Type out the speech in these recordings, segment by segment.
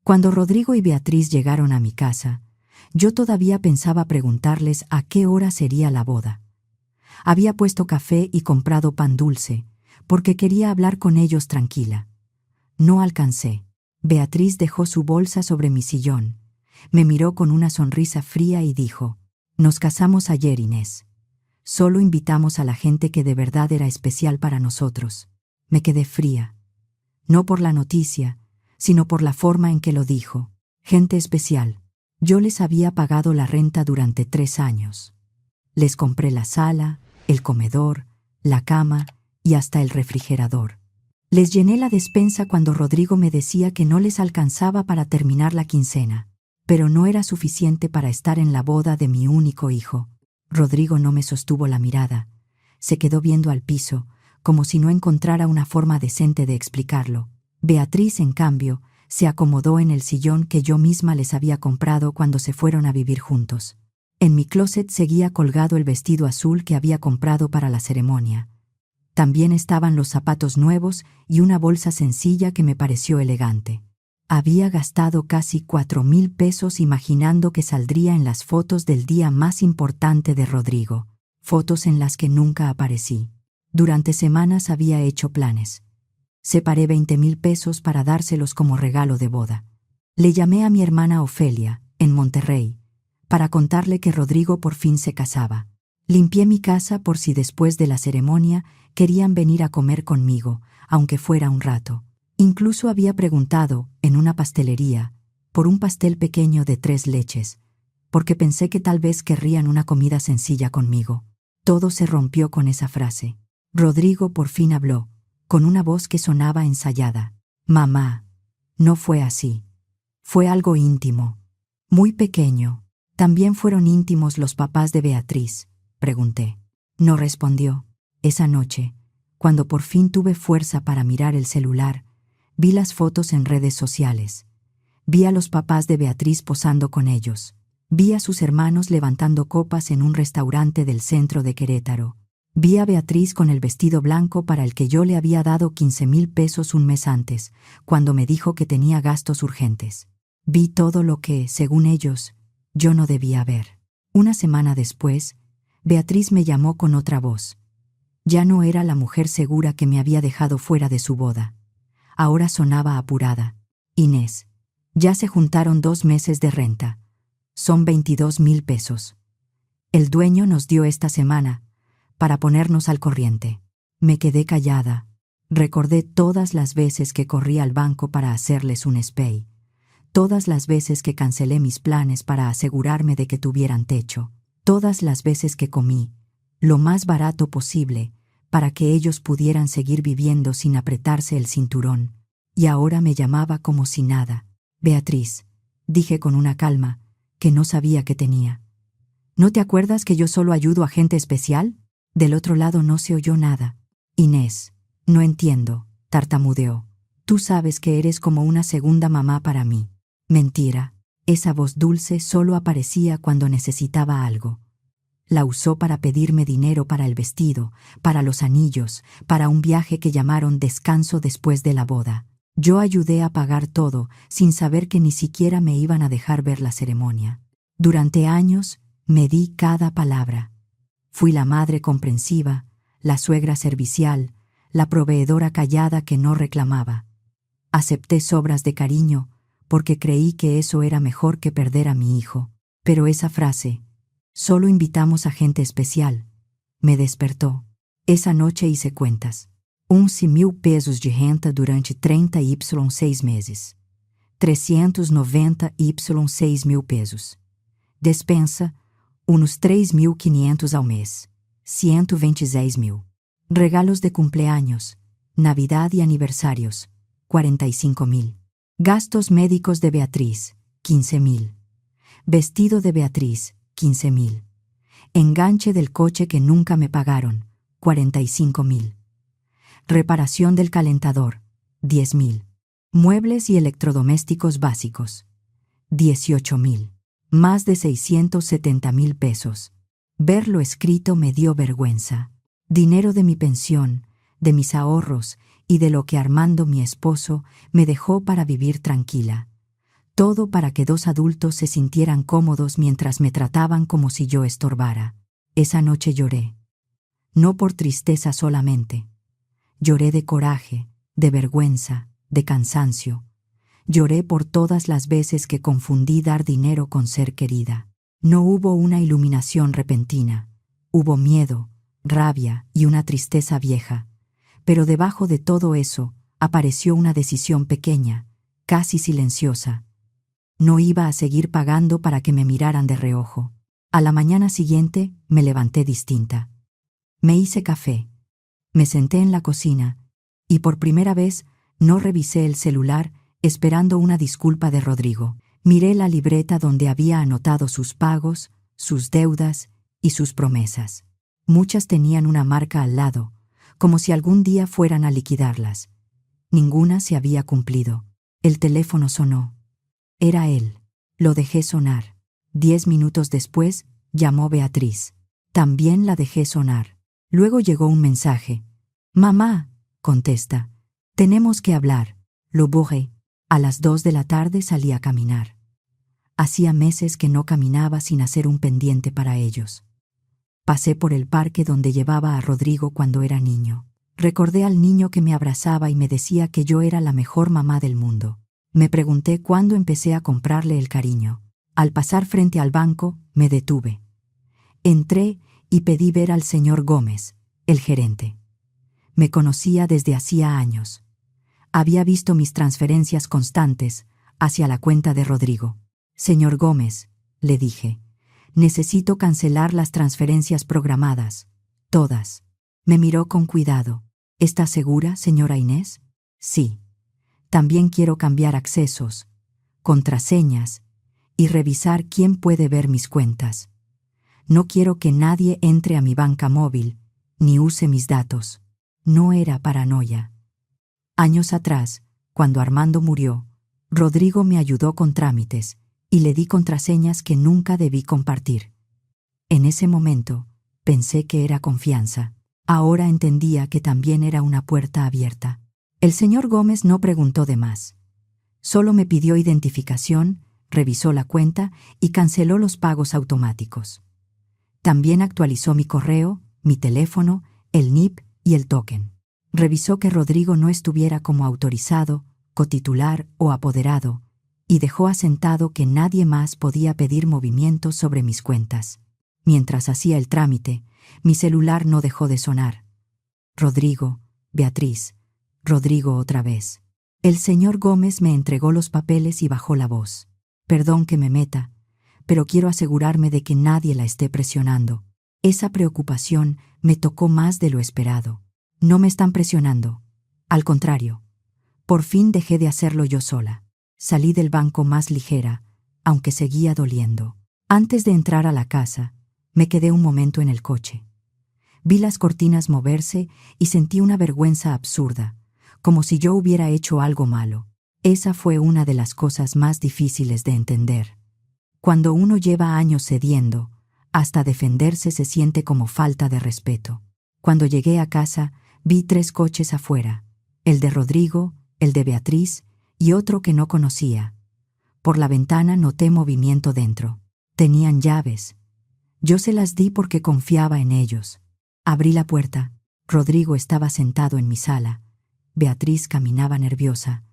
Cuando Rodrigo y Beatriz llegaron a mi casa, yo todavía pensaba preguntarles a qué hora sería la boda. Había puesto café y comprado pan dulce, porque quería hablar con ellos tranquila. No alcancé. Beatriz dejó su bolsa sobre mi sillón, me miró con una sonrisa fría y dijo: «Nos casamos ayer, Inés. Solo invitamos a la gente que de verdad era especial para nosotros». Me quedé fría. No por la noticia, sino por la forma en que lo dijo. Gente especial. Yo les había pagado la renta durante 3 años. Les compré la sala, el comedor, la cama y hasta el refrigerador. Les llené la despensa cuando Rodrigo me decía que no les alcanzaba para terminar la quincena, pero no era suficiente para estar en la boda de mi único hijo. Rodrigo no me sostuvo la mirada. Se quedó viendo al piso, como si no encontrara una forma decente de explicarlo. Beatriz, en cambio, se acomodó en el sillón que yo misma les había comprado cuando se fueron a vivir juntos. En mi closet seguía colgado el vestido azul que había comprado para la ceremonia. También estaban los zapatos nuevos y una bolsa sencilla que me pareció elegante. Había gastado casi 4,000 pesos imaginando que saldría en las fotos del día más importante de Rodrigo, fotos en las que nunca aparecí. Durante semanas había hecho planes. Separé 20,000 pesos para dárselos como regalo de boda. Le llamé a mi hermana Ofelia, en Monterrey, para contarle que Rodrigo por fin se casaba. Limpié mi casa por si después de la ceremonia querían venir a comer conmigo, aunque fuera un rato. Incluso había preguntado, en una pastelería, por un pastel pequeño de 3 leches, porque pensé que tal vez querrían una comida sencilla conmigo. Todo se rompió con esa frase. Rodrigo por fin habló, con una voz que sonaba ensayada. «Mamá, no fue así. Fue algo íntimo, muy pequeño». «¿También fueron íntimos los papás de Beatriz?», pregunté. No respondió. Esa noche, cuando por fin tuve fuerza para mirar el celular, vi las fotos en redes sociales. Vi a los papás de Beatriz posando con ellos. Vi a sus hermanos levantando copas en un restaurante del centro de Querétaro. Vi a Beatriz con el vestido blanco para el que yo le había dado 15,000 pesos un mes antes, cuando me dijo que tenía gastos urgentes. Vi todo lo que, según ellos, yo no debía ver. Una semana después, Beatriz me llamó con otra voz. Ya no era la mujer segura que me había dejado fuera de su boda. Ahora sonaba apurada. «Inés, ya se juntaron 2 meses de renta. Son 22,000 pesos. El dueño nos dio esta semana, para ponernos al corriente». Me quedé callada. Recordé todas las veces que corrí al banco para hacerles un SPAY. Todas las veces que cancelé mis planes para asegurarme de que tuvieran techo. Todas las veces que comí, lo más barato posible, para que ellos pudieran seguir viviendo sin apretarse el cinturón. Y ahora me llamaba como si nada. «Beatriz», dije con una calma que no sabía que tenía. «¿No te acuerdas que yo solo ayudo a gente especial?». Del otro lado no se oyó nada. «Inés, no entiendo», tartamudeó. «Tú sabes que eres como una segunda mamá para mí». Mentira. Esa voz dulce solo aparecía cuando necesitaba algo. La usó para pedirme dinero para el vestido, para los anillos, para un viaje que llamaron descanso después de la boda. Yo ayudé a pagar todo, sin saber que ni siquiera me iban a dejar ver la ceremonia. Durante años, medí cada palabra. Fui la madre comprensiva, la suegra servicial, la proveedora callada que no reclamaba. Acepté sobras de cariño, porque creí que eso era mejor que perder a mi hijo. Pero esa frase, «solo invitamos a gente especial», me despertó. Esa noche hice cuentas. 11,000 pesos de renta durante 30 6 meses. 390 6,000 pesos. Despensa, unos 3,500 al mes. 126,000. Regalos de cumpleaños, Navidad y aniversarios, 45,000. Gastos médicos de Beatriz, 15,000. Vestido de Beatriz, 15,000. Enganche del coche que nunca me pagaron, 45,000. Reparación del calentador, 10,000. Muebles y electrodomésticos básicos, 18,000. Más de 670,000 pesos. Ver lo escrito me dio vergüenza. Dinero de mi pensión, de mis ahorros y de lo que Armando, mi esposo, me dejó para vivir tranquila. Todo para que dos adultos se sintieran cómodos mientras me trataban como si yo estorbara. Esa noche lloré. No por tristeza solamente. Lloré de coraje, de vergüenza, de cansancio. Lloré por todas las veces que confundí dar dinero con ser querida. No hubo una iluminación repentina. Hubo miedo, rabia y una tristeza vieja. Pero debajo de todo eso, apareció una decisión pequeña, casi silenciosa. No iba a seguir pagando para que me miraran de reojo. A la mañana siguiente, me levanté distinta. Me hice café. Me senté en la cocina, y por primera vez, no revisé el celular, esperando una disculpa de Rodrigo. Miré la libreta donde había anotado sus pagos, sus deudas y sus promesas. Muchas tenían una marca al lado, como si algún día fueran a liquidarlas. Ninguna se había cumplido. El teléfono sonó. Era él. Lo dejé sonar. 10 minutos después, llamó Beatriz. También la dejé sonar. Luego llegó un mensaje. «Mamá», contesta, «tenemos que hablar». Lo borré. A las 2 de la tarde salí a caminar. Hacía meses que no caminaba sin hacer un pendiente para ellos. Pasé por el parque donde llevaba a Rodrigo cuando era niño. Recordé al niño que me abrazaba y me decía que yo era la mejor mamá del mundo. Me pregunté cuándo empecé a comprarle el cariño. Al pasar frente al banco, me detuve. Entré y pedí ver al señor Gómez, el gerente. Me conocía desde hacía años. Había visto mis transferencias constantes hacia la cuenta de Rodrigo. «Señor Gómez», le dije, «necesito cancelar las transferencias programadas, todas». Me miró con cuidado. «¿Está segura, señora Inés?» «Sí. También quiero cambiar accesos, contraseñas y revisar quién puede ver mis cuentas. No quiero que nadie entre a mi banca móvil ni use mis datos». No era paranoia. Años atrás, cuando Armando murió, Rodrigo me ayudó con trámites y le di contraseñas que nunca debí compartir. En ese momento, pensé que era confianza. Ahora entendía que también era una puerta abierta. El señor Gómez no preguntó de más. Solo me pidió identificación, revisó la cuenta y canceló los pagos automáticos. También actualizó mi correo, mi teléfono, el NIP y el token. Revisó que Rodrigo no estuviera como autorizado, cotitular o apoderado, y dejó asentado que nadie más podía pedir movimientos sobre mis cuentas. Mientras hacía el trámite, mi celular no dejó de sonar. Rodrigo, Beatriz, Rodrigo otra vez. El señor Gómez me entregó los papeles y bajó la voz. «Perdón que me meta, pero quiero asegurarme de que nadie la esté presionando». Esa preocupación me tocó más de lo esperado. No me están presionando. Al contrario. Por fin dejé de hacerlo yo sola. Salí del banco más ligera, aunque seguía doliendo. Antes de entrar a la casa, me quedé un momento en el coche. Vi las cortinas moverse y sentí una vergüenza absurda, como si yo hubiera hecho algo malo. Esa fue una de las cosas más difíciles de entender. Cuando uno lleva años cediendo, hasta defenderse se siente como falta de respeto. Cuando llegué a casa, vi 3 coches afuera, el de Rodrigo, el de Beatriz y otro que no conocía. Por la ventana noté movimiento dentro. Tenían llaves. Yo se las di porque confiaba en ellos. Abrí la puerta. Rodrigo estaba sentado en mi sala. Beatriz caminaba nerviosa.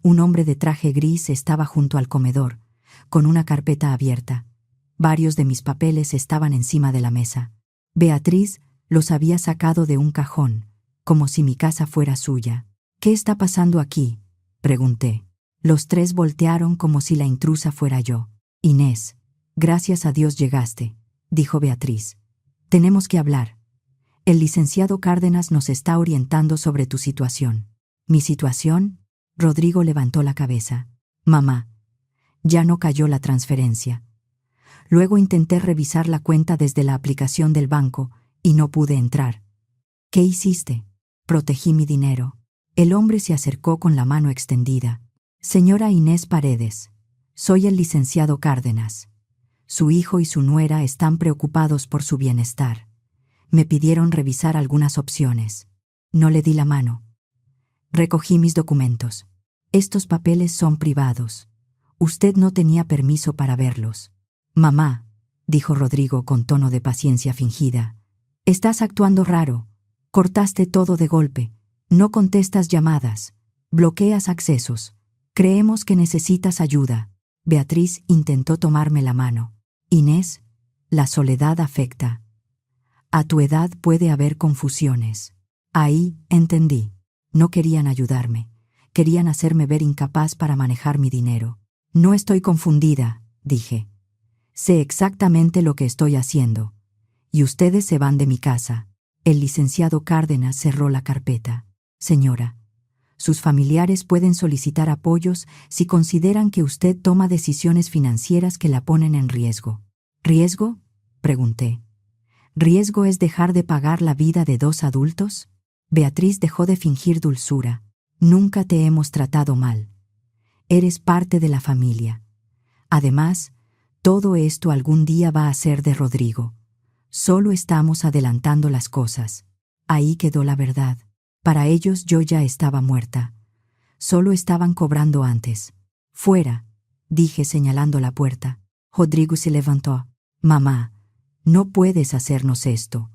Un hombre de traje gris estaba junto al comedor, con una carpeta abierta. Varios de mis papeles estaban encima de la mesa. Beatriz los había sacado de un cajón, como si mi casa fuera suya. «¿Qué está pasando aquí?», pregunté. Los 3 voltearon como si la intrusa fuera yo. «Inés, gracias a Dios llegaste», dijo Beatriz. «Tenemos que hablar. El licenciado Cárdenas nos está orientando sobre tu situación». «¿Mi situación?». Rodrigo levantó la cabeza. «Mamá, ya no cayó la transferencia. Luego intenté revisar la cuenta desde la aplicación del banco y no pude entrar». «¿Qué hiciste?». «Protegí mi dinero». El hombre se acercó con la mano extendida. «Señora Inés Paredes, soy el licenciado Cárdenas. Su hijo y su nuera están preocupados por su bienestar. Me pidieron revisar algunas opciones». No le di la mano. Recogí mis documentos. «Estos papeles son privados. Usted no tenía permiso para verlos. Mamá, dijo Rodrigo con tono de paciencia fingida, estás actuando raro. Cortaste todo de golpe. No contestas llamadas. Bloqueas accesos. Creemos que necesitas ayuda. Beatriz intentó tomarme la mano. Inés, la soledad afecta. A tu edad puede haber confusiones. Ahí entendí. No querían ayudarme. Querían hacerme ver incapaz para manejar mi dinero. No estoy confundida, dije. Sé exactamente lo que estoy haciendo. Y ustedes se van de mi casa. El licenciado Cárdenas cerró la carpeta. Señora, sus familiares pueden solicitar apoyos si consideran que usted toma decisiones financieras que la ponen en riesgo. ¿Riesgo?, pregunté. ¿Riesgo es dejar de pagar la vida de 2 adultos? Beatriz dejó de fingir dulzura. Nunca te hemos tratado mal. Eres parte de la familia. Además, todo esto algún día va a ser de Rodrigo. Solo estamos adelantando las cosas. Ahí quedó la verdad. Para ellos yo ya estaba muerta. Solo estaban cobrando antes. Fuera, dije señalando la puerta. Rodrigo se levantó. Mamá, no puedes hacernos esto.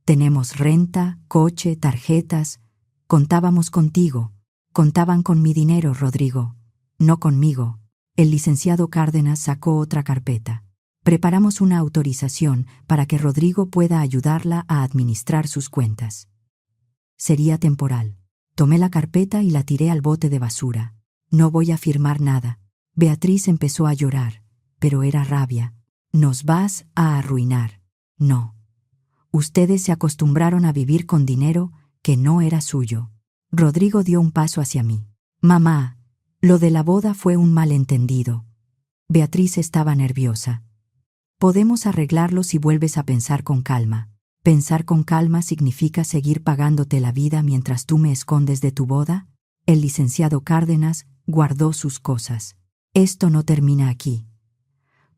Tenemos renta, coche, tarjetas. Contábamos contigo. Contaban con mi dinero, Rodrigo. No conmigo. El licenciado Cárdenas sacó otra carpeta. Preparamos una autorización para que Rodrigo pueda ayudarla a administrar sus cuentas. Sería temporal. Tomé la carpeta y la tiré al bote de basura. No voy a firmar nada. Beatriz empezó a llorar, pero era rabia. Nos vas a arruinar. No. Ustedes se acostumbraron a vivir con dinero que no era suyo. Rodrigo dio un paso hacia mí. Mamá, lo de la boda fue un malentendido. Beatriz estaba nerviosa. Podemos arreglarlo si vuelves a pensar con calma. ¿Pensar con calma significa seguir pagándote la vida mientras tú me escondes de tu boda? El licenciado Cárdenas guardó sus cosas. Esto no termina aquí.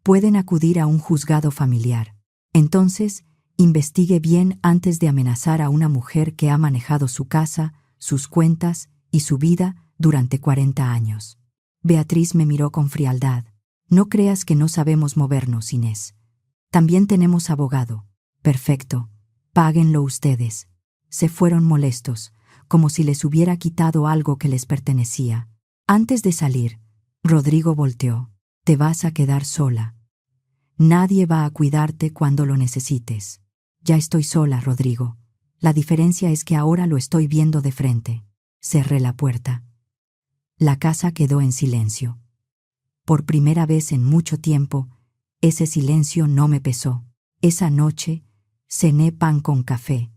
Pueden acudir a un juzgado familiar. Entonces, investigue bien antes de amenazar a una mujer que ha manejado su casa, sus cuentas y su vida durante 40 años. Beatriz me miró con frialdad. No creas que no sabemos movernos, Inés. También tenemos abogado. Perfecto. Páguenlo ustedes. Se fueron molestos, como si les hubiera quitado algo que les pertenecía. Antes de salir, Rodrigo volteó. Te vas a quedar sola. Nadie va a cuidarte cuando lo necesites. Ya estoy sola, Rodrigo. La diferencia es que ahora lo estoy viendo de frente. Cerré la puerta. La casa quedó en silencio. Por primera vez en mucho tiempo, ese silencio no me pesó. Esa noche, cené pan con café.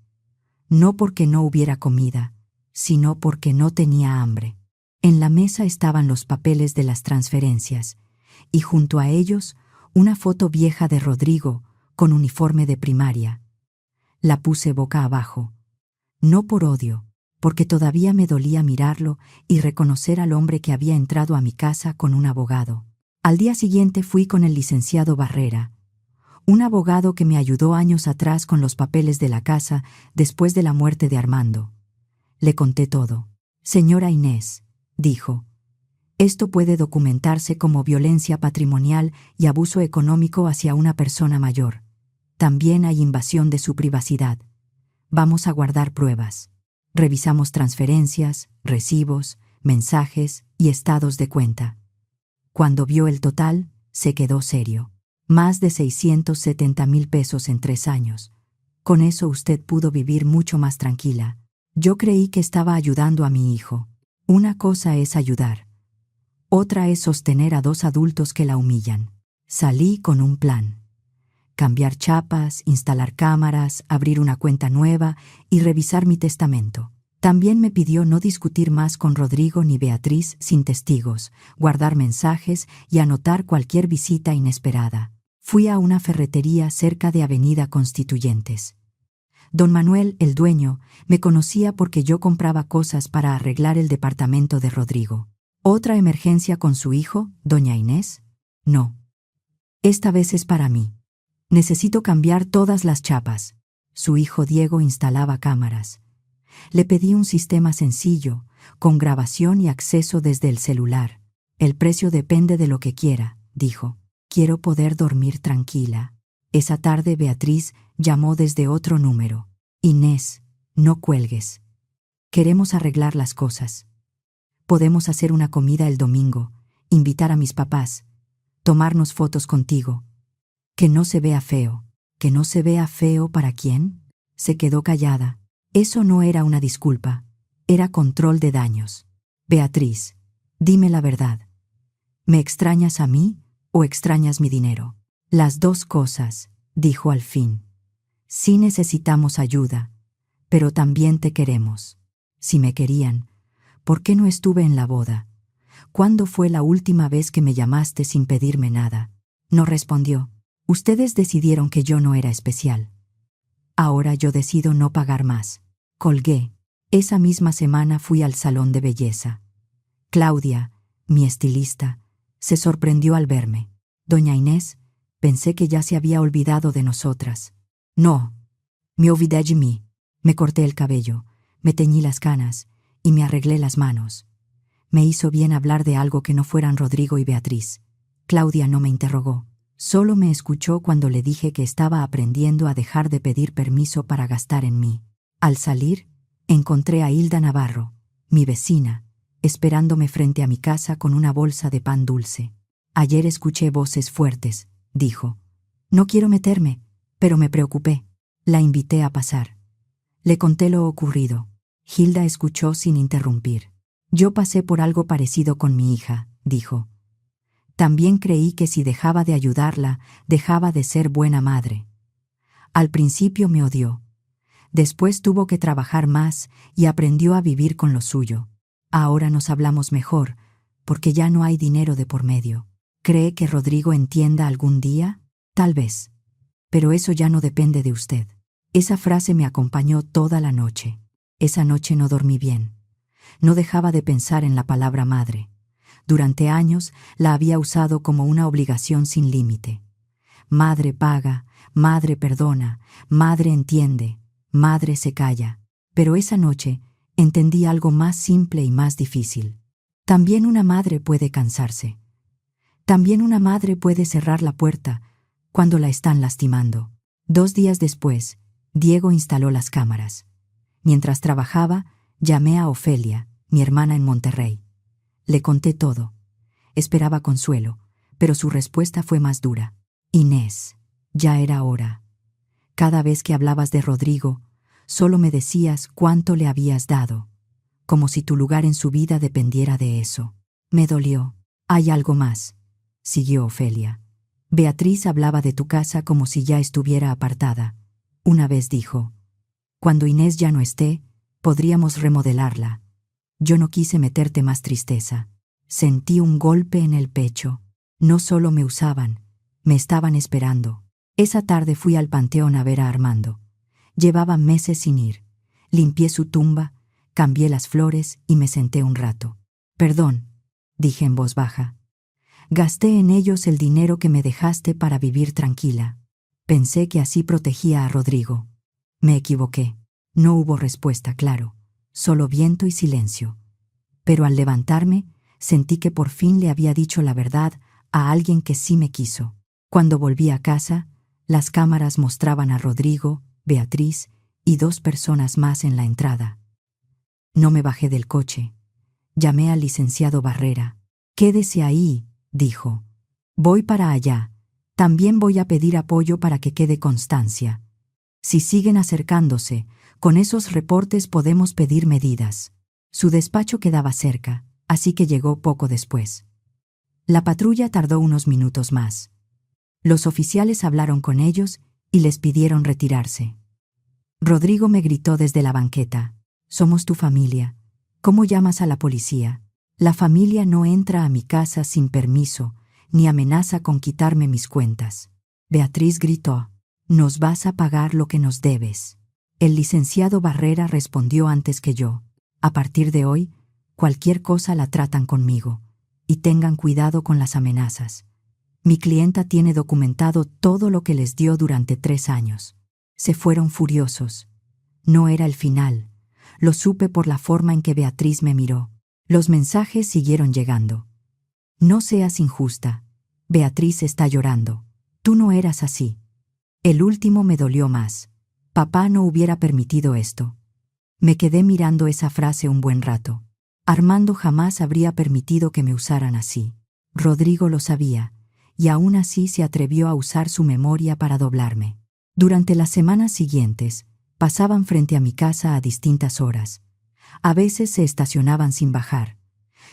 No porque no hubiera comida, sino porque no tenía hambre. En la mesa estaban los papeles de las transferencias, y junto a ellos, una foto vieja de Rodrigo, con uniforme de primaria. La puse boca abajo. No por odio, porque todavía me dolía mirarlo y reconocer al hombre que había entrado a mi casa con un abogado. Al día siguiente fui con el licenciado Barrera, un abogado que me ayudó años atrás con los papeles de la casa después de la muerte de Armando. Le conté todo. Señora Inés, dijo, esto puede documentarse como violencia patrimonial y abuso económico hacia una persona mayor. También hay invasión de su privacidad. Vamos a guardar pruebas. Revisamos transferencias, recibos, mensajes y estados de cuenta. Cuando vio el total, se quedó serio. Más de 670,000 pesos en 3 años. Con eso usted pudo vivir mucho más tranquila. Yo creí que estaba ayudando a mi hijo. Una cosa es ayudar. Otra es sostener a 2 adultos que la humillan. Salí con un plan. Cambiar chapas, instalar cámaras, abrir una cuenta nueva y revisar mi testamento. También me pidió no discutir más con Rodrigo ni Beatriz sin testigos, guardar mensajes y anotar cualquier visita inesperada. Fui a una ferretería cerca de Avenida Constituyentes. Don Manuel, el dueño, me conocía porque yo compraba cosas para arreglar el departamento de Rodrigo. ¿Otra emergencia con su hijo, doña Inés? No. Esta vez es para mí. Necesito cambiar todas las chapas. Su hijo Diego instalaba cámaras. Le pedí un sistema sencillo, con grabación y acceso desde el celular. El precio depende de lo que quiera, dijo. Quiero poder dormir tranquila. Esa tarde Beatriz llamó desde otro número. Inés, no cuelgues. Queremos arreglar las cosas. Podemos hacer una comida el domingo, invitar a mis papás, tomarnos fotos contigo. Que no se vea feo. ¿Que no se vea feo para quién? Se quedó callada. Eso no era una disculpa. Era control de daños. Beatriz, dime la verdad. ¿Me extrañas a mí o extrañas mi dinero? Las dos cosas, dijo al fin. Sí necesitamos ayuda, pero también te queremos. Si me querían, ¿por qué no estuve en la boda? ¿Cuándo fue la última vez que me llamaste sin pedirme nada? No respondió. Ustedes decidieron que yo no era especial. Ahora yo decido no pagar más. Colgué. Esa misma semana fui al salón de belleza. Claudia, mi estilista, se sorprendió al verme. Doña Inés, pensé que ya se había olvidado de nosotras. No, me olvidé de mí. Me corté el cabello, me teñí las canas y me arreglé las manos. Me hizo bien hablar de algo que no fueran Rodrigo y Beatriz. Claudia no me interrogó. Solo me escuchó cuando le dije que estaba aprendiendo a dejar de pedir permiso para gastar en mí. Al salir, encontré a Hilda Navarro, mi vecina, esperándome frente a mi casa con una bolsa de pan dulce. Ayer escuché voces fuertes, dijo. No quiero meterme, pero me preocupé. La invité a pasar. Le conté lo ocurrido. Hilda escuchó sin interrumpir. Yo pasé por algo parecido con mi hija, dijo. También creí que si dejaba de ayudarla, dejaba de ser buena madre. Al principio me odió. Después tuvo que trabajar más y aprendió a vivir con lo suyo. Ahora nos hablamos mejor, porque ya no hay dinero de por medio. ¿Cree que Rodrigo entienda algún día? Tal vez. Pero eso ya no depende de usted. Esa frase me acompañó toda la noche. Esa noche no dormí bien. No dejaba de pensar en la palabra madre. Durante años la había usado como una obligación sin límite. Madre paga, madre perdona, madre entiende, madre se calla. Pero esa noche entendí algo más simple y más difícil. También una madre puede cansarse. También una madre puede cerrar la puerta cuando la están lastimando. 2 días después, Diego instaló las cámaras. Mientras trabajaba, llamé a Ofelia, mi hermana en Monterrey. Le conté todo. Esperaba consuelo, pero su respuesta fue más dura. Inés, ya era hora. Cada vez que hablabas de Rodrigo, solo me decías cuánto le habías dado, como si tu lugar en su vida dependiera de eso. Me dolió. Hay algo más, siguió Ofelia. Beatriz hablaba de tu casa como si ya estuviera apartada. Una vez dijo, cuando Inés ya no esté, podríamos remodelarla. Yo no quise meterte más tristeza. Sentí un golpe en el pecho. No solo me usaban, me estaban esperando. Esa tarde fui al panteón a ver a Armando. Llevaba meses sin ir. Limpié su tumba, cambié las flores y me senté un rato. Perdón, dije en voz baja. Gasté en ellos el dinero que me dejaste para vivir tranquila. Pensé que así protegía a Rodrigo. Me equivoqué. No hubo respuesta, claro. Solo viento y silencio. Pero al levantarme, sentí que por fin le había dicho la verdad a alguien que sí me quiso. Cuando volví a casa, las cámaras mostraban a Rodrigo, Beatriz y 2 personas más en la entrada. No me bajé del coche. Llamé al licenciado Barrera. Quédese ahí, dijo. Voy para allá. También voy a pedir apoyo para que quede constancia. Si siguen acercándose, con esos reportes podemos pedir medidas. Su despacho quedaba cerca, así que llegó poco después. La patrulla tardó unos minutos más. Los oficiales hablaron con ellos y les pidieron retirarse. Rodrigo me gritó desde la banqueta. Somos tu familia. ¿Cómo llamas a la policía? La familia no entra a mi casa sin permiso, ni amenaza con quitarme mis cuentas. Beatriz gritó. Nos vas a pagar lo que nos debes. El licenciado Barrera respondió antes que yo. A partir de hoy, cualquier cosa la tratan conmigo. Y tengan cuidado con las amenazas. Mi clienta tiene documentado todo lo que les dio durante 3 años. Se fueron furiosos. No era el final. Lo supe por la forma en que Beatriz me miró. Los mensajes siguieron llegando. No seas injusta. Beatriz está llorando. Tú no eras así. El último me dolió más. Papá no hubiera permitido esto. Me quedé mirando esa frase un buen rato. Armando jamás habría permitido que me usaran así. Rodrigo lo sabía, y aún así se atrevió a usar su memoria para doblarme. Durante las semanas siguientes, pasaban frente a mi casa a distintas horas. A veces se estacionaban sin bajar.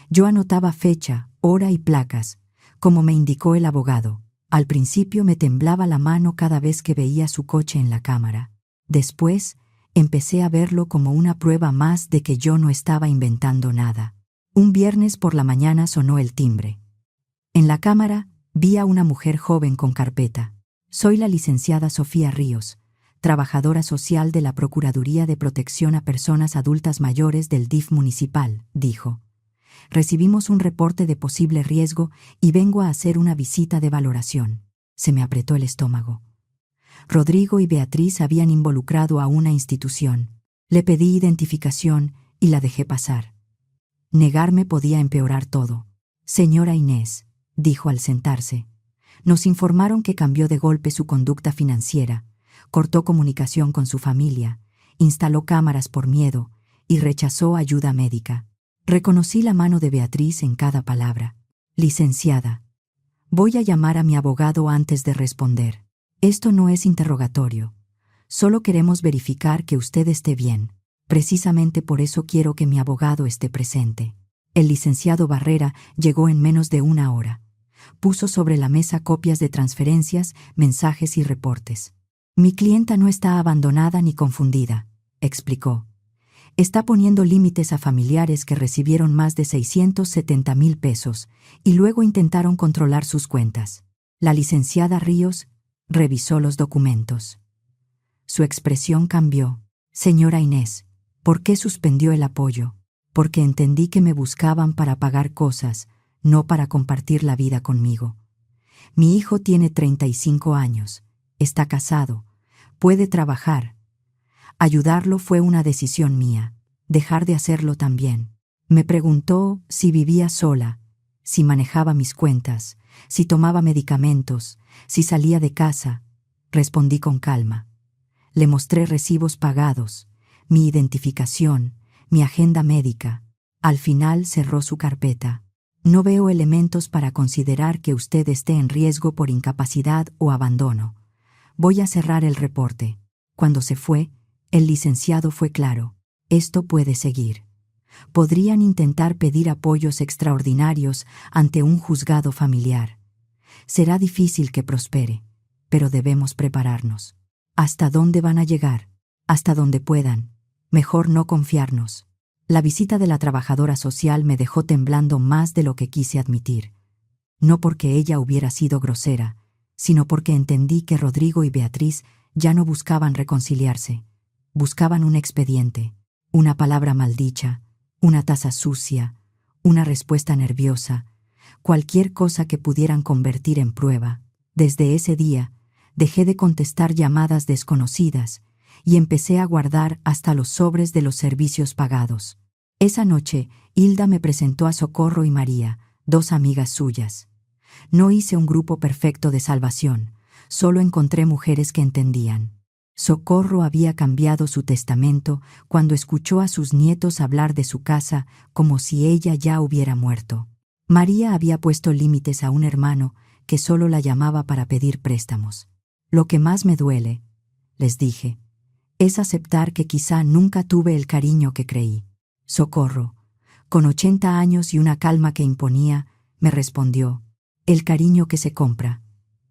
Yo anotaba fecha, hora y placas, como me indicó el abogado. Al principio me temblaba la mano cada vez que veía su coche en la cámara. Después, empecé a verlo como una prueba más de que yo no estaba inventando nada. Un viernes por la mañana sonó el timbre. En la cámara, vi a una mujer joven con carpeta. Soy la licenciada Sofía Ríos, trabajadora social de la Procuraduría de Protección a Personas Adultas Mayores del DIF municipal, dijo. Recibimos un reporte de posible riesgo y vengo a hacer una visita de valoración. Se me apretó el estómago. Rodrigo y Beatriz habían involucrado a una institución. Le pedí identificación y la dejé pasar. Negarme podía empeorar todo. Señora Inés, dijo al sentarse, nos informaron que cambió de golpe su conducta financiera, cortó comunicación con su familia, instaló cámaras por miedo y rechazó ayuda médica. Reconocí la mano de Beatriz en cada palabra. Licenciada, voy a llamar a mi abogado antes de responder. Esto no es interrogatorio. Solo queremos verificar que usted esté bien. Precisamente por eso quiero que mi abogado esté presente. El licenciado Barrera llegó en menos de una hora. Puso sobre la mesa copias de transferencias, mensajes y reportes. Mi clienta no está abandonada ni confundida, explicó. Está poniendo límites a familiares que recibieron más de 670,000 pesos y luego intentaron controlar sus cuentas. La licenciada Ríos revisó los documentos. Su expresión cambió. Señora Inés, ¿por qué suspendió el apoyo? Porque entendí que me buscaban para pagar cosas, no para compartir la vida conmigo. Mi hijo tiene 35 años, está casado, puede trabajar. Ayudarlo fue una decisión mía, dejar de hacerlo también. Me preguntó si vivía sola, si manejaba mis cuentas, si tomaba medicamentos, si salía de casa. Respondí con calma. Le mostré recibos pagados, mi identificación, mi agenda médica. Al final cerró su carpeta. No veo elementos para considerar que usted esté en riesgo por incapacidad o abandono. Voy a cerrar el reporte. Cuando se fue, el licenciado fue claro. Esto puede seguir. Podrían intentar pedir apoyos extraordinarios ante un juzgado familiar. Será difícil que prospere, pero debemos prepararnos. ¿Hasta dónde van a llegar? Hasta donde puedan. Mejor no confiarnos. La visita de la trabajadora social me dejó temblando más de lo que quise admitir. No porque ella hubiera sido grosera, sino porque entendí que Rodrigo y Beatriz ya no buscaban reconciliarse. Buscaban un expediente, una palabra maldicha, una taza sucia, una respuesta nerviosa, cualquier cosa que pudieran convertir en prueba. Desde ese día, dejé de contestar llamadas desconocidas y empecé a guardar hasta los sobres de los servicios pagados. Esa noche, Hilda me presentó a Socorro y María, dos amigas suyas. No hice un grupo perfecto de salvación, solo encontré mujeres que entendían. Socorro había cambiado su testamento cuando escuchó a sus nietos hablar de su casa como si ella ya hubiera muerto. María había puesto límites a un hermano que solo la llamaba para pedir préstamos. Lo que más me duele, les dije, es aceptar que quizá nunca tuve el cariño que creí. Socorro, con 80 años y una calma que imponía, me respondió, el cariño que se compra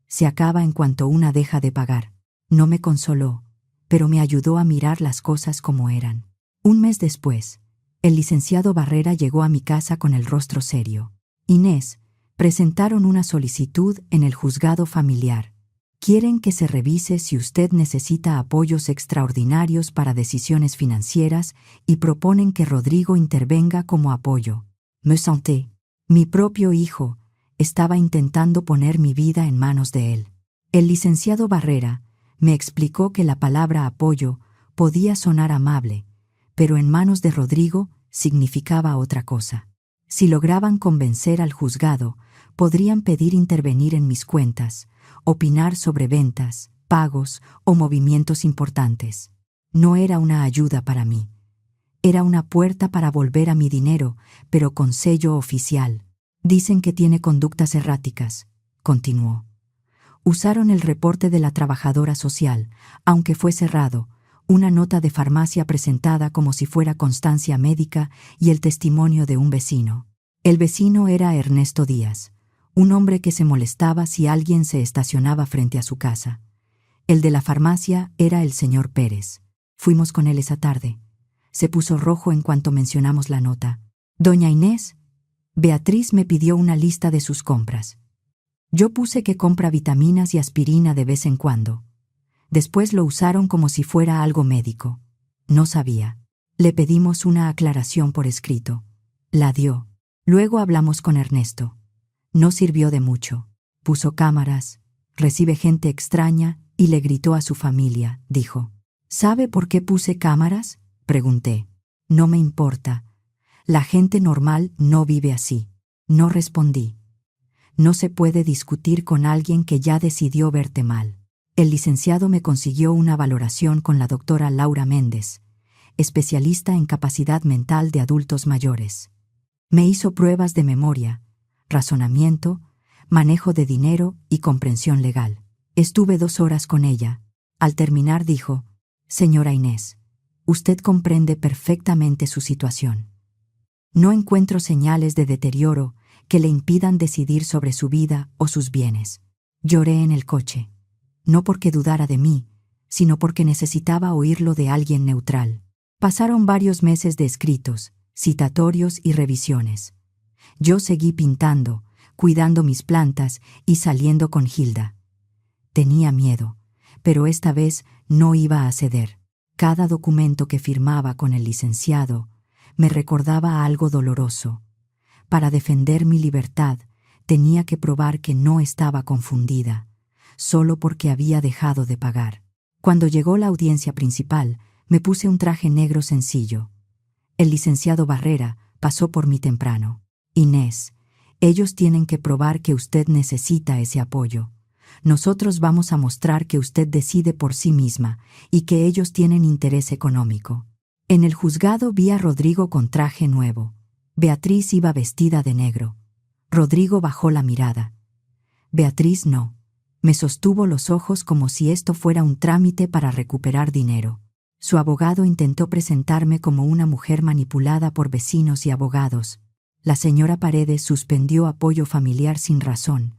se acaba en cuanto una deja de pagar. No me consoló, pero me ayudó a mirar las cosas como eran. Un mes después, el licenciado Barrera llegó a mi casa con el rostro serio. Inés, presentaron una solicitud en el juzgado familiar. Quieren que se revise si usted necesita apoyos extraordinarios para decisiones financieras y proponen que Rodrigo intervenga como apoyo. Me senté. Mi propio hijo estaba intentando poner mi vida en manos de él. El licenciado Barrera me explicó que la palabra apoyo podía sonar amable, pero en manos de Rodrigo significaba otra cosa. Si lograban convencer al juzgado, podrían pedir intervenir en mis cuentas, opinar sobre ventas, pagos o movimientos importantes. No era una ayuda para mí. Era una puerta para volver a mi dinero, pero con sello oficial. Dicen que tiene conductas erráticas, continuó. Usaron el reporte de la trabajadora social, aunque fue cerrado, una nota de farmacia presentada como si fuera constancia médica y el testimonio de un vecino. El vecino era Ernesto Díaz, un hombre que se molestaba si alguien se estacionaba frente a su casa. El de la farmacia era el señor Pérez. Fuimos con él esa tarde. Se puso rojo en cuanto mencionamos la nota. Doña Inés, Beatriz me pidió una lista de sus compras. Yo puse que compra vitaminas y aspirina de vez en cuando. Después lo usaron como si fuera algo médico. No sabía. Le pedimos una aclaración por escrito. La dio. Luego hablamos con Ernesto. No sirvió de mucho. Puso cámaras, recibe gente extraña y le gritó a su familia, dijo. ¿Sabe por qué puse cámaras? Pregunté. No me importa. La gente normal no vive así. No respondí. No se puede discutir con alguien que ya decidió verte mal. El licenciado me consiguió una valoración con la doctora Laura Méndez, especialista en capacidad mental de adultos mayores. Me hizo pruebas de memoria, razonamiento, manejo de dinero y comprensión legal. Estuve 2 horas con ella. Al terminar dijo, «Señora Inés, usted comprende perfectamente su situación. No encuentro señales de deterioro que le impidan decidir sobre su vida o sus bienes». Lloré en el coche, no porque dudara de mí, sino porque necesitaba oírlo de alguien neutral. Pasaron varios meses de escritos, citatorios y revisiones. Yo seguí pintando, cuidando mis plantas y saliendo con Hilda. Tenía miedo, pero esta vez no iba a ceder. Cada documento que firmaba con el licenciado me recordaba algo doloroso. Para defender mi libertad, tenía que probar que no estaba confundida, solo porque había dejado de pagar. Cuando llegó la audiencia principal, me puse un traje negro sencillo. El licenciado Barrera pasó por mí temprano. Inés, ellos tienen que probar que usted necesita ese apoyo. Nosotros vamos a mostrar que usted decide por sí misma y que ellos tienen interés económico. En el juzgado vi a Rodrigo con traje nuevo. Beatriz iba vestida de negro. Rodrigo bajó la mirada. Beatriz no. Me sostuvo los ojos como si esto fuera un trámite para recuperar dinero. Su abogado intentó presentarme como una mujer manipulada por vecinos y abogados. La señora Paredes suspendió apoyo familiar sin razón.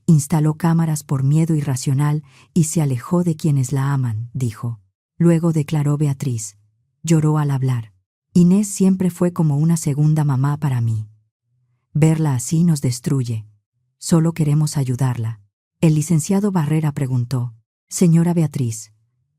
Instaló cámaras por miedo irracional y se alejó de quienes la aman, dijo. Luego declaró Beatriz. Lloró al hablar. Inés siempre fue como una segunda mamá para mí. Verla así nos destruye. Solo queremos ayudarla. El licenciado Barrera preguntó, «Señora Beatriz,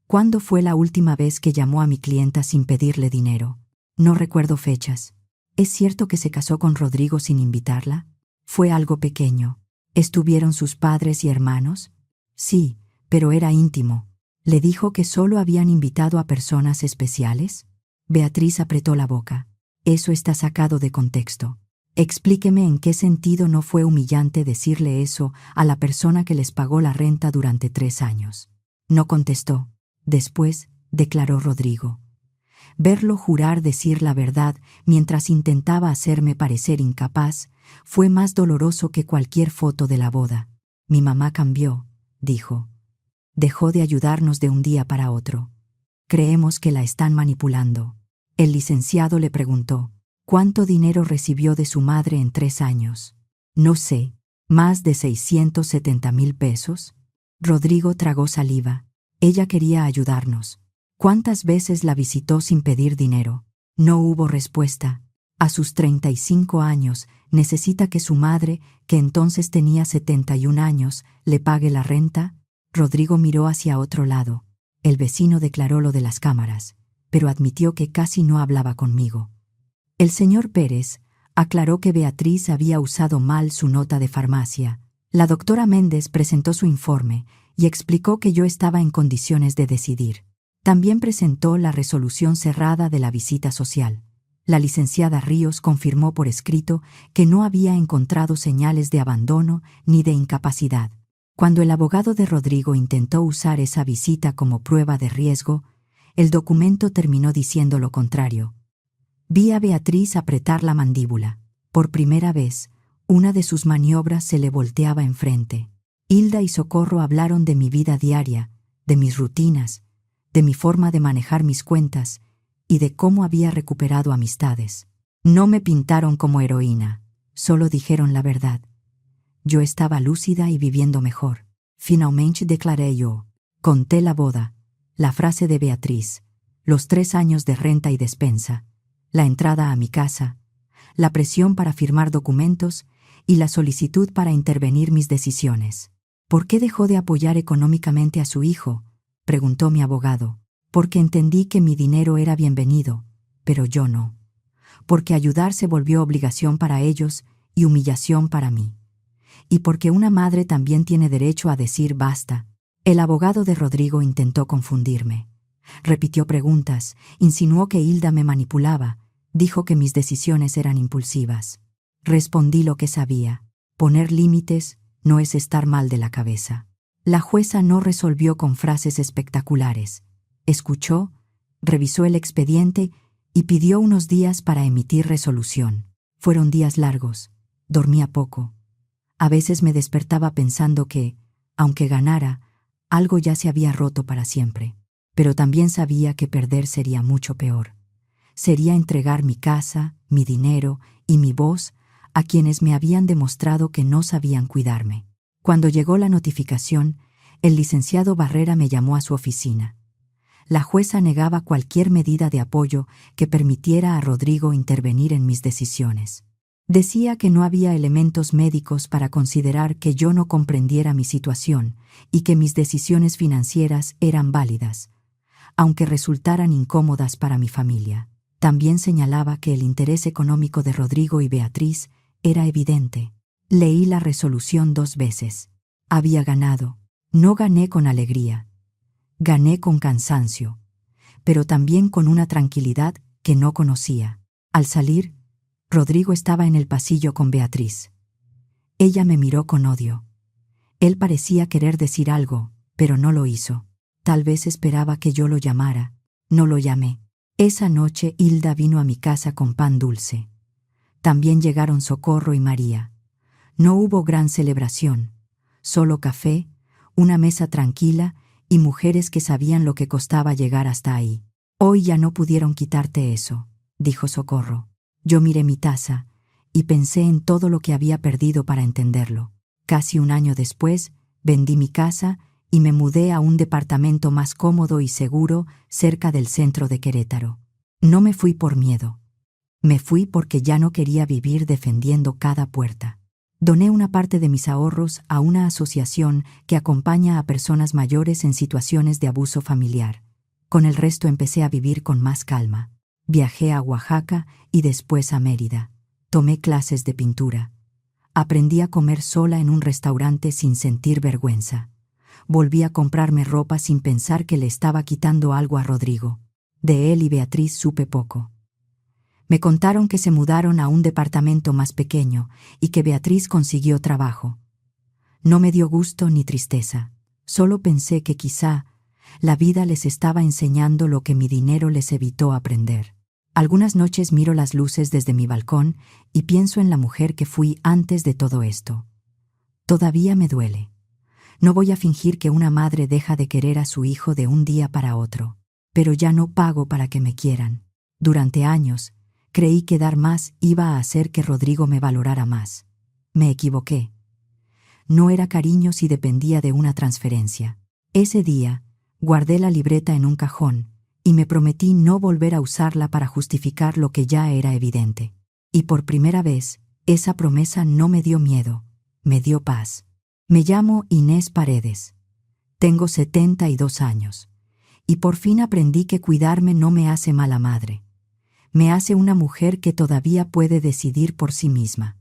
¿cuándo fue la última vez que llamó a mi clienta sin pedirle dinero? No recuerdo fechas. ¿Es cierto que se casó con Rodrigo sin invitarla? Fue algo pequeño. ¿Estuvieron sus padres y hermanos? Sí, pero era íntimo. ¿Le dijo que solo habían invitado a personas especiales?» Beatriz apretó la boca. Eso está sacado de contexto. Explíqueme en qué sentido no fue humillante decirle eso a la persona que les pagó la renta durante 3 años. No contestó. Después, declaró Rodrigo. Verlo jurar decir la verdad mientras intentaba hacerme parecer incapaz fue más doloroso que cualquier foto de la boda. Mi mamá cambió, dijo. Dejó de ayudarnos de un día para otro. Creemos que la están manipulando. El licenciado le preguntó, ¿cuánto dinero recibió de su madre en 3 años? No sé, ¿más de 670,000 pesos? Rodrigo tragó saliva. Ella quería ayudarnos. ¿Cuántas veces la visitó sin pedir dinero? No hubo respuesta. A sus 35 años, necesita que su madre, que entonces tenía 71 años, le pague la renta. Rodrigo miró hacia otro lado. El vecino declaró lo de las cámaras, pero admitió que casi no hablaba conmigo. El señor Pérez aclaró que Beatriz había usado mal su nota de farmacia. La doctora Méndez presentó su informe y explicó que yo estaba en condiciones de decidir. También presentó la resolución cerrada de la visita social. La licenciada Ríos confirmó por escrito que no había encontrado señales de abandono ni de incapacidad. Cuando el abogado de Rodrigo intentó usar esa visita como prueba de riesgo, el documento terminó diciendo lo contrario. Vi a Beatriz apretar la mandíbula. Por primera vez, una de sus maniobras se le volteaba enfrente. Hilda y Socorro hablaron de mi vida diaria, de mis rutinas, de mi forma de manejar mis cuentas y de cómo había recuperado amistades. No me pintaron como heroína, solo dijeron la verdad. Yo estaba lúcida y viviendo mejor. Finalmente declaré yo. Conté la boda, la frase de Beatriz, los 3 años de renta y despensa, la entrada a mi casa, la presión para firmar documentos y la solicitud para intervenir mis decisiones. ¿Por qué dejó de apoyar económicamente a su hijo?, preguntó mi abogado. Porque entendí que mi dinero era bienvenido, pero yo no. Porque ayudar se volvió obligación para ellos y humillación para mí. Y porque una madre también tiene derecho a decir basta. El abogado de Rodrigo intentó confundirme. Repitió preguntas, insinuó que Hilda me manipulaba, dijo que mis decisiones eran impulsivas. Respondí lo que sabía. Poner límites no es estar mal de la cabeza. La jueza no resolvió con frases espectaculares. Escuchó, revisó el expediente y pidió unos días para emitir resolución. Fueron días largos. Dormía poco. A veces me despertaba pensando que, aunque ganara, algo ya se había roto para siempre. Pero también sabía que perder sería mucho peor. Sería entregar mi casa, mi dinero y mi voz a quienes me habían demostrado que no sabían cuidarme. Cuando llegó la notificación, el licenciado Barrera me llamó a su oficina. La jueza negaba cualquier medida de apoyo que permitiera a Rodrigo intervenir en mis decisiones. Decía que no había elementos médicos para considerar que yo no comprendiera mi situación y que mis decisiones financieras eran válidas, aunque resultaran incómodas para mi familia. También señalaba que el interés económico de Rodrigo y Beatriz era evidente. Leí la resolución 2 veces. Había ganado. No gané con alegría. Gané con cansancio, pero también con una tranquilidad que no conocía. Al salir, Rodrigo estaba en el pasillo con Beatriz. Ella me miró con odio. Él parecía querer decir algo, pero no lo hizo. Tal vez esperaba que yo lo llamara. No lo llamé. Esa noche Hilda vino a mi casa con pan dulce. También llegaron Socorro y María. No hubo gran celebración, solo café, una mesa tranquila y mujeres que sabían lo que costaba llegar hasta ahí. Hoy ya no pudieron quitarte eso, dijo Socorro. Yo miré mi taza y pensé en todo lo que había perdido para entenderlo. Casi 1 año después, vendí mi casa y me mudé a un departamento más cómodo y seguro cerca del centro de Querétaro. No me fui por miedo. Me fui porque ya no quería vivir defendiendo cada puerta. Doné una parte de mis ahorros a una asociación que acompaña a personas mayores en situaciones de abuso familiar. Con el resto empecé a vivir con más calma. Viajé a Oaxaca y después a Mérida. Tomé clases de pintura. Aprendí a comer sola en un restaurante sin sentir vergüenza. Volví a comprarme ropa sin pensar que le estaba quitando algo a Rodrigo. De él y Beatriz supe poco. Me contaron que se mudaron a un departamento más pequeño y que Beatriz consiguió trabajo. No me dio gusto ni tristeza. Solo pensé que quizá la vida les estaba enseñando lo que mi dinero les evitó aprender. Algunas noches miro las luces desde mi balcón y pienso en la mujer que fui antes de todo esto. Todavía me duele. No voy a fingir que una madre deja de querer a su hijo de un día para otro. Pero ya no pago para que me quieran. Durante años, creí que dar más iba a hacer que Rodrigo me valorara más. Me equivoqué. No era cariño si dependía de una transferencia. Ese día, guardé la libreta en un cajón y me prometí no volver a usarla para justificar lo que ya era evidente. Y por primera vez, esa promesa no me dio miedo, me dio paz. Me llamo Inés Paredes. Tengo 72 años. Y por fin aprendí que cuidarme no me hace mala madre. Me hace una mujer que todavía puede decidir por sí misma.